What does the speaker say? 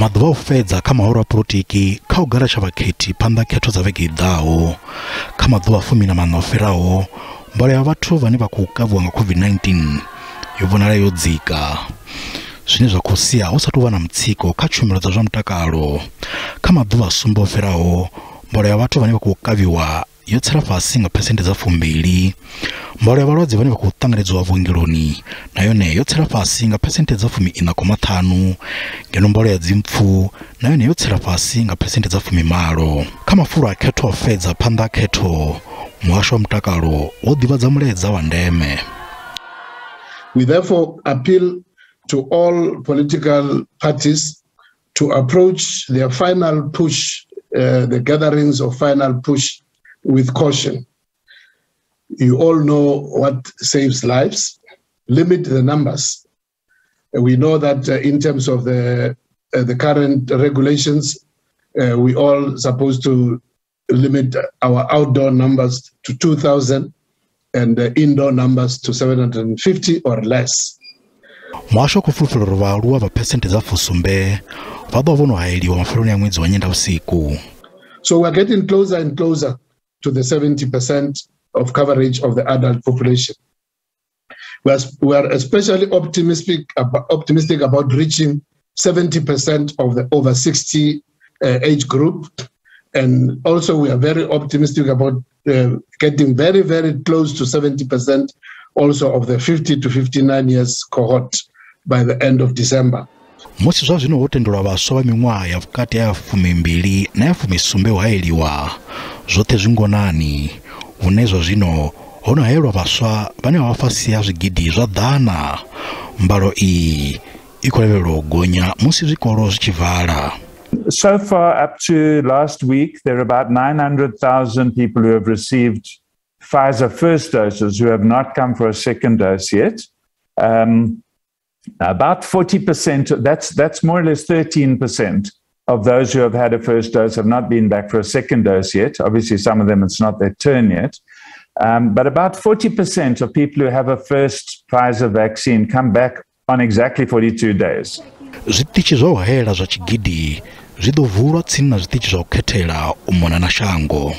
Maḓuvha u fhedza kha mahoro a polotiki kha u galasha vhakhethi phanḓa khetho dza vhege i ḓaho. Kha maḓuvha 14 o fhiraho, mbalo ya vhathu vhane vha khou kavhiwa nga COVID-19 yo vhonala yo dzika, zwine zwa khou sia hu sa tou vha na mutsiko kha tshumelo dza zwa mutakalo. Kha maḓuvha a sumbe o fhiraho, mbalo ya vhathu vhane vha khou kavhiwa yo tsela fhasi nga phesenthe dza 2. Mbalo ya vhalwadze vhane vha khou ṱanganedzwa vhuongeloni na yone yo tsela fhasi nga phesenthe dza 14.5, ngeno mbalo ya dzimpfu na yone yo tsela fhasi nga phesenthe dza 10. Kha mafulo a khetho a fhedza phanḓa khetho, muhasho wa mutakalo wo ḓivhadza mulaedza wa ndeme. We therefore appeal to all political parties to approach their final push, the gatherings of final push, with caution. You all know what saves lives. Limit the numbers. We know that in terms of the current regulations, we all supposed to limit our outdoor numbers to 2,000 and indoor numbers to 750 or less. Muhasho ku fulufhela uri vhaaluwa vha phesenthe dza 7 vha ḓo vhono hayeliwa mafheloni a ṅwedzi wa Nyendavhusiku. So we're getting closer and closer to the 70% of coverage of the adult population. We are especially optimistic about reaching 70% of the over 60 age group. And also we are very optimistic about getting very, very close to 70% also of the 50 to 59 years cohort by the end of December. Musi zwa zwino ho tendelwa vhaswa vha miṅwaha ya vhukati ya 12 na ya 17 u hayeliwa, zwoṱhe zwingonani, hune zwa zwino ho no hayelwa vhaswa vhane vha fhasi ha zwigidi zwa ḓana. Mbalo iyi i khou lavhelelwa u gonya musi zwikolo zwi tshi vala. So far, up to last week, there are about 900,000 people who have received Pfizer first doses who have not come for a second dose yet. About 40%, that's more or less 13% of those who have had a first dose have not been back for a second dose yet. Obviously, some of them, it's not their turn yet. But about 40% of people who have a first Pfizer vaccine come back on exactly 42 days. Zwiṱitshi zwa u hayela zwa tshigidi zwi ḓo vulwa tsini na zwiṱitshi zwa u khethela u mona na shango.